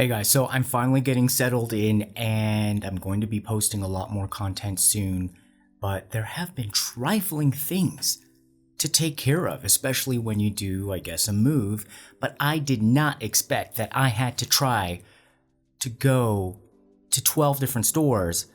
Hey guys, so I'm finally getting settled in and I'm going to be posting a lot more content soon, but there have been trifling things to take care of, especially when you do, I guess, a move, but I did not expect that I had to try to go to 12 different stores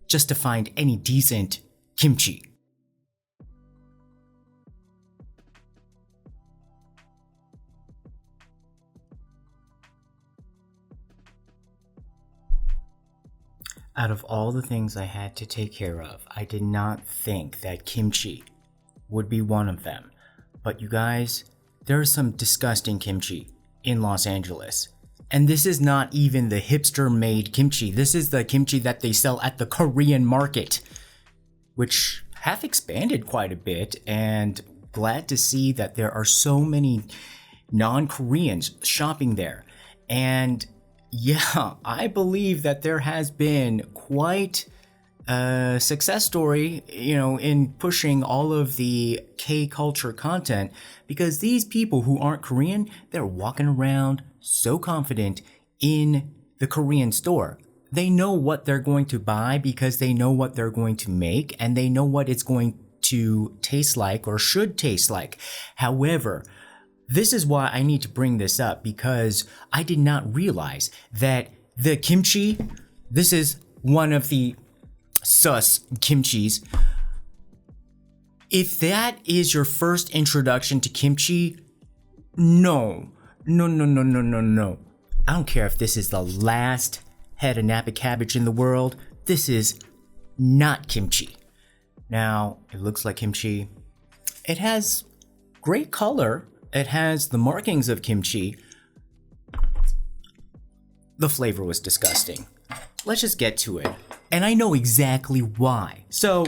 just to find any decent kimchi. Out of all the things I had to take care of, I did not think that kimchi would be one of them. But you guys, there's some disgusting kimchi in Los Angeles. And this is not even the hipster-made kimchi. This is the kimchi that they sell at the Korean market, which have expanded quite a bit, and glad to see that there are so many non-Koreans shopping there. And yeah, I believe that there has been quite a success story, in pushing all of the K-culture content, because these people who aren't Korean, they're walking around so confident in the Korean store. They know what they're going to buy because they know what they're going to make and they know what it's going to taste like or should taste like. However, this is why I need to bring this up, because I did not realize that the kimchi, this is one of the sus kimchis. If that is your first introduction to kimchi, no. I don't care if this is the last head of Napa cabbage in the world. This is not kimchi. Now, it looks like kimchi. It has great color. It has the markings of kimchi. The flavor was disgusting. Let's just get to it. And I know exactly why. So,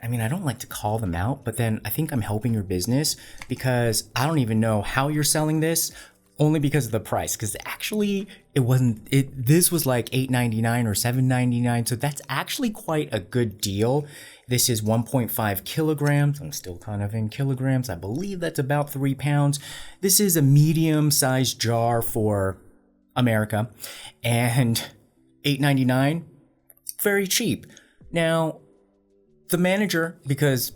I don't like to call them out, but then I think I'm helping your business because I don't even know how you're selling this, only because of the price. Because actually, this was like $8.99 or $7.99, so that's actually quite a good deal. This is 1.5 kilograms. I'm still kind of in kilograms. I believe that's about 3 pounds. This is a medium-sized jar for America, and $8.99, very cheap. Now, the manager, because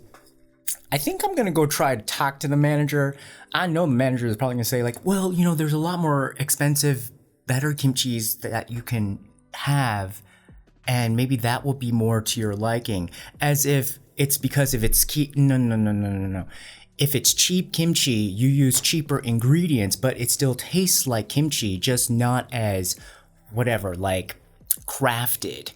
I think I'm gonna go try to talk to the manager. I know the manager is probably gonna say like, well, there's a lot more expensive, better kimchis that you can have, and maybe that will be more to your liking. As if it's because if it's no. If it's cheap kimchi, you use cheaper ingredients, but it still tastes like kimchi, just not as crafted.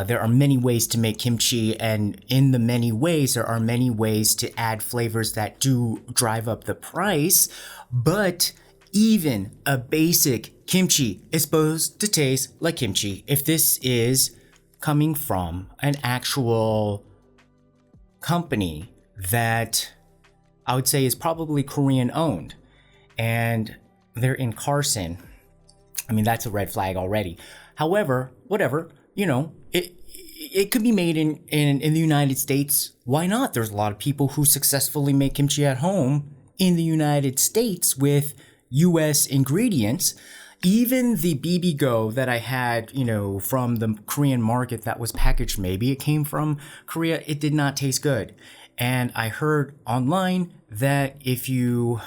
There are many ways to make kimchi, and in the many ways, there are many ways to add flavors that do drive up the price. But even a basic kimchi is supposed to taste like kimchi if this is coming from an actual company that I would say is probably Korean owned, and they're in Carson. That's a red flag already. However, whatever, it could be made in the United States. Why not? There's a lot of people who successfully make kimchi at home in the United States with US ingredients. Even the Bibigo that I had, from the Korean market that was packaged, maybe it came from Korea, it did not taste good. And I heard online that if you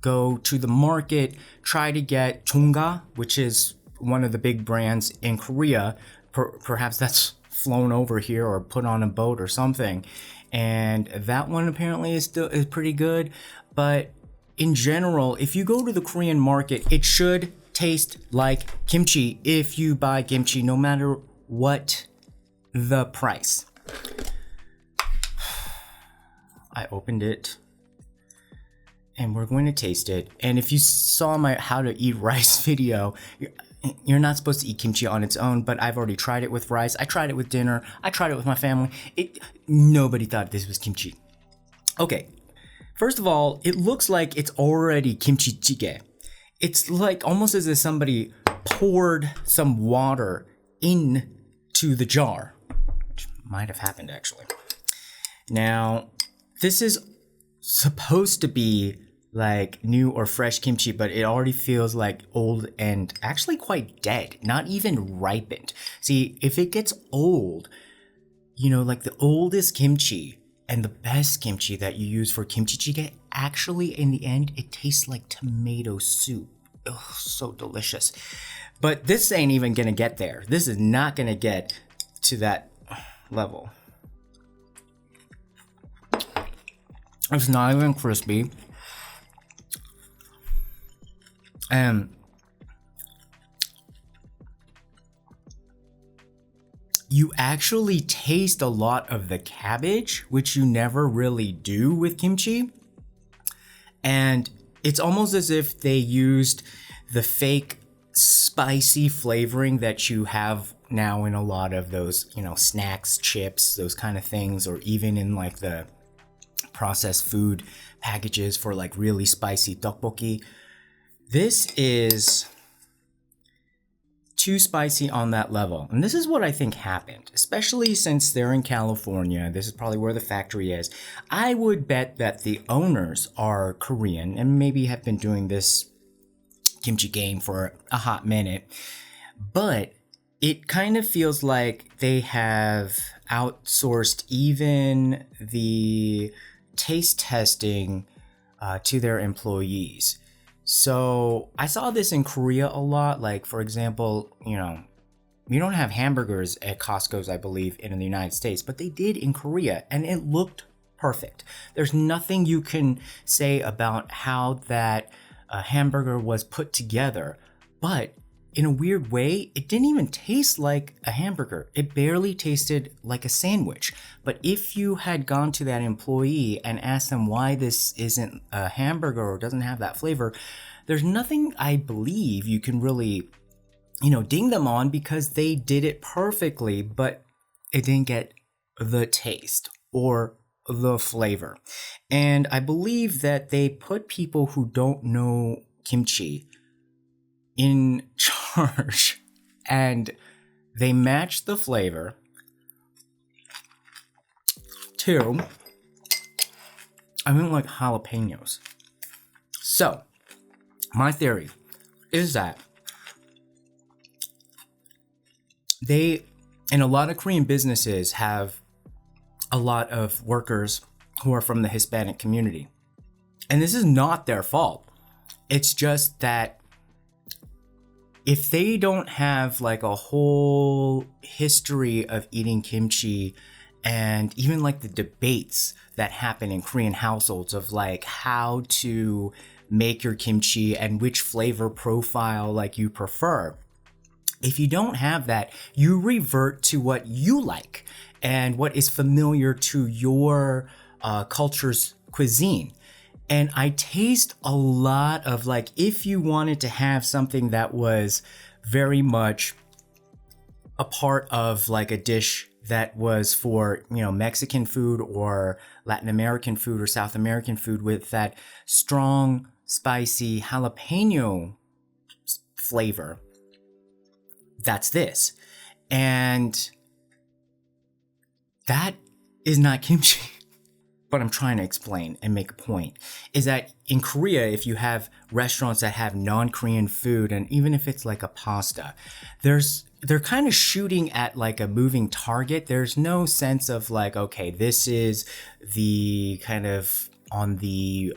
go to the market, try to get Chonga, which is one of the big brands in Korea, perhaps that's flown over here or put on a boat or something. And that one apparently is pretty good. But in general, if you go to the Korean market, it should taste like kimchi if you buy kimchi, no matter what the price. I opened it and we're going to taste it. And if you saw my how to eat rice video, you're not supposed to eat kimchi on its own, but I've already tried it with rice. I tried it with dinner. I tried it with my family. Nobody thought this was kimchi. Okay, first of all, it looks like it's already kimchi jjigae. It's like almost as if somebody poured some water into the jar, which might have happened actually. Now, this is supposed to be like new or fresh kimchi, but it already feels like old and actually quite dead, not even ripened. See, if it gets old, like the oldest kimchi and the best kimchi that you use for kimchi jjigae, actually in the end, it tastes like tomato soup. Ugh, so delicious. But this ain't even gonna get there. This is not gonna get to that level. It's not even crispy. And you actually taste a lot of the cabbage, which you never really do with kimchi. And it's almost as if they used the fake spicy flavoring that you have now in a lot of those, snacks, chips, those kind of things, or even in like the processed food packages for like really spicy tteokbokki. This is too spicy on that level. And this is what I think happened, especially since they're in California. This is probably where the factory is. I would bet that the owners are Korean and maybe have been doing this kimchi game for a hot minute. But it kind of feels like they have outsourced even the taste testing to their employees. So I saw this in Korea a lot. Like, for example, you don't have hamburgers at Costco's, I believe, in the United States, but they did in Korea, and it looked perfect. There's nothing you can say about how that hamburger was put together, but in a weird way, it didn't even taste like a hamburger. It barely tasted like a sandwich. But if you had gone to that employee and asked them why this isn't a hamburger or doesn't have that flavor, there's nothing I believe you can really, ding them on, because they did it perfectly, but it didn't get the taste or the flavor. And I believe that they put people who don't know kimchi in charge, and they match the flavor to, like jalapenos. So, my theory is that they, and a lot of Korean businesses have a lot of workers who are from the Hispanic community. And this is not their fault. It's just that if they don't have like a whole history of eating kimchi, and even like the debates that happen in Korean households of like how to make your kimchi and which flavor profile like you prefer, if you don't have that, you revert to what you like and what is familiar to your culture's cuisine. And I taste a lot of like, if you wanted to have something that was very much a part of like a dish that was for, Mexican food or Latin American food or South American food with that strong, spicy jalapeno flavor, that's this. And that is not kimchi. But I'm trying to explain and make a point, is that in Korea, if you have restaurants that have non-Korean food, and even if it's like a pasta, they're kind of shooting at like a moving target. There's no sense of like, okay, this is the kind of on the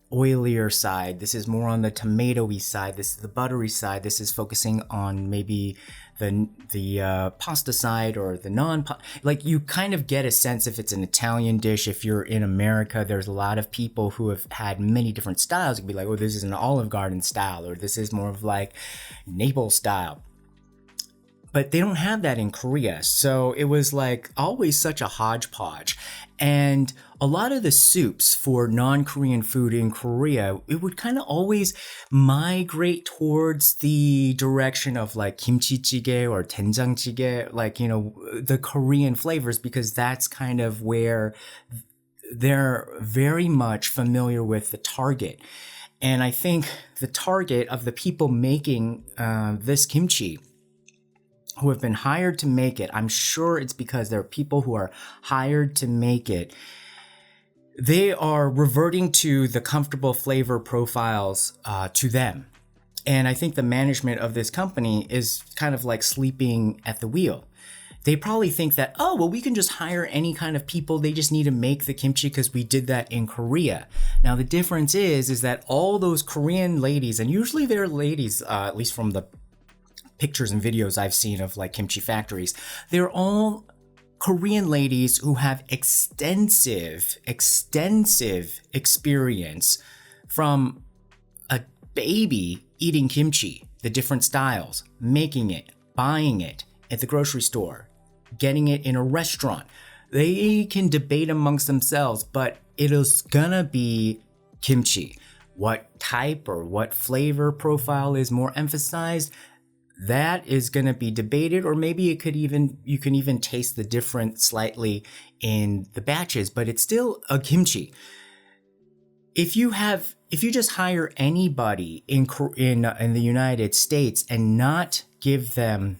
oilier side, this is more on the tomatoey side, this is the buttery side, this is focusing on maybe the pasta side or the like you kind of get a sense if it's an Italian dish. If you're in America, there's a lot of people who have had many different styles. It could be like, oh, this is an Olive Garden style, or this is more of like Naples style. But they don't have that in Korea. So it was like always such a hodgepodge. And a lot of the soups for non-Korean food in Korea, it would kind of always migrate towards the direction of like kimchi jjigae or doenjang jjigae, like, the Korean flavors, because that's kind of where they're very much familiar with the target. And I think the target of the people making this kimchi, who have been hired to make it, I'm sure it's because there are people who are hired to make it. they are reverting to the comfortable flavor profiles to them. And I think the management of this company is kind of like sleeping at the wheel. They probably think that, oh, well, we can just hire any kind of people. They just need to make the kimchi because we did that in Korea. Now, the difference is that all those Korean ladies, and usually they're ladies, at least from the pictures and videos I've seen of like kimchi factories, they're all Korean ladies who have extensive experience from a baby eating kimchi, the different styles, making it, buying it at the grocery store, getting it in a restaurant. They can debate amongst themselves, but it is gonna be kimchi. What type or what flavor profile is more emphasized? That is going to be debated, or maybe you can even taste the difference slightly in the batches, but it's still a kimchi. If you just hire anybody in the United States and not give them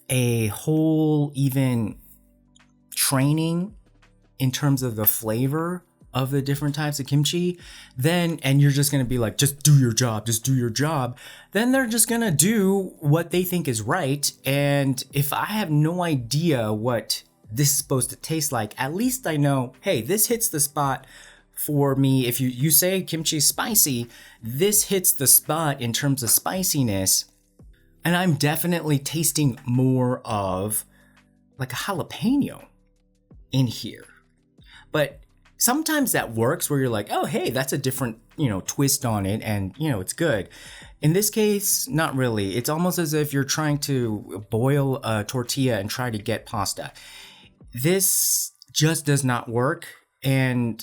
a whole even training in terms of the flavor of the different types of kimchi, and you're just going to be like, just do your job, then they're just going to do what they think is right. And if I have no idea what this is supposed to taste like, at least I know, hey, this hits the spot for me. If you say kimchi is spicy, this hits the spot in terms of spiciness. And I'm definitely tasting more of like a jalapeno in here. But sometimes that works where you're like, oh, hey, that's a different, twist on it, and, it's good. In this case, not really. It's almost as if you're trying to boil a tortilla and try to get pasta. This just does not work, and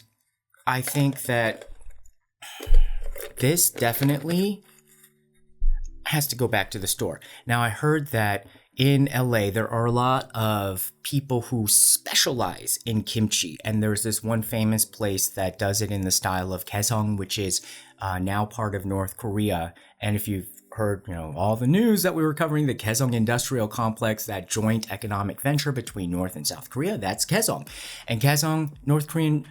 I think that this definitely has to go back to the store. Now, I heard that in LA, there are a lot of people who specialize in kimchi, and there's this one famous place that does it in the style of Kaesong, which is now part of North Korea. And if you've heard, all the news that we were covering, the Kaesong Industrial Complex, that joint economic venture between North and South Korea, that's Kaesong. And Kaesong, North Korean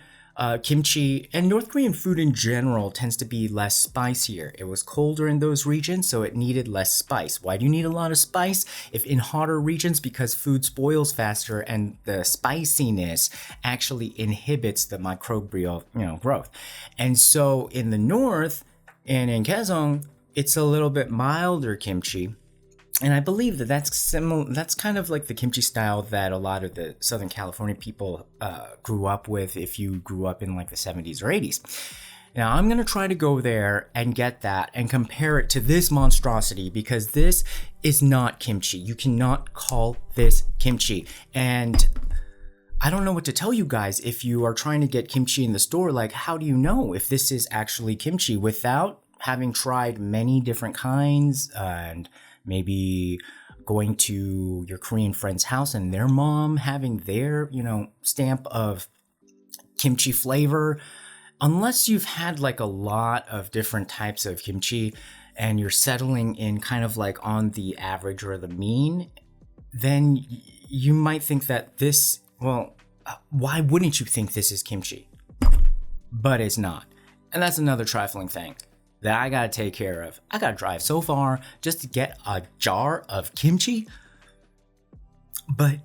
kimchi, and North Korean food in general tends to be less spicier. It was colder in those regions, so it needed less spice. Why do you need a lot of spice? If in hotter regions, because food spoils faster and the spiciness actually inhibits the microbial, growth. And so in the north and in Kaesong, it's a little bit milder kimchi. And I believe that that's similar. That's kind of like the kimchi style that a lot of the Southern California people grew up with if you grew up in like the 70s or 80s. Now, I'm going to try to go there and get that and compare it to this monstrosity, because this is not kimchi. You cannot call this kimchi. And I don't know what to tell you guys. If you are trying to get kimchi in the store, like, how do you know if this is actually kimchi without having tried many different kinds and maybe going to your Korean friend's house and their mom having their, stamp of kimchi flavor? Unless you've had like a lot of different types of kimchi and you're settling in kind of like on the average or the mean, then you might think that this, why wouldn't you think this is kimchi? But it's not. And that's another trifling thing that I gotta take care of. I gotta drive so far just to get a jar of kimchi. But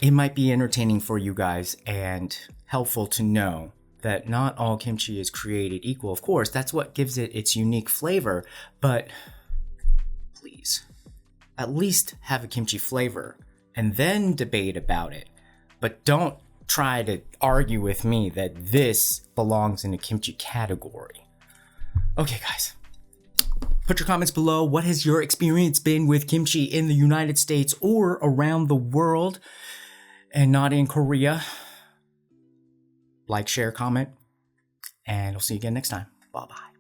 it might be entertaining for you guys and helpful to know that not all kimchi is created equal. Of course, that's what gives it its unique flavor. But please, at least have a kimchi flavor and then debate about it. But don't try to argue with me that this belongs in the kimchi category. Okay, guys, put your comments below. What has your experience been with kimchi in the United States or around the world and not in Korea? Like, share, comment, and I'll see you again next time. Bye-bye.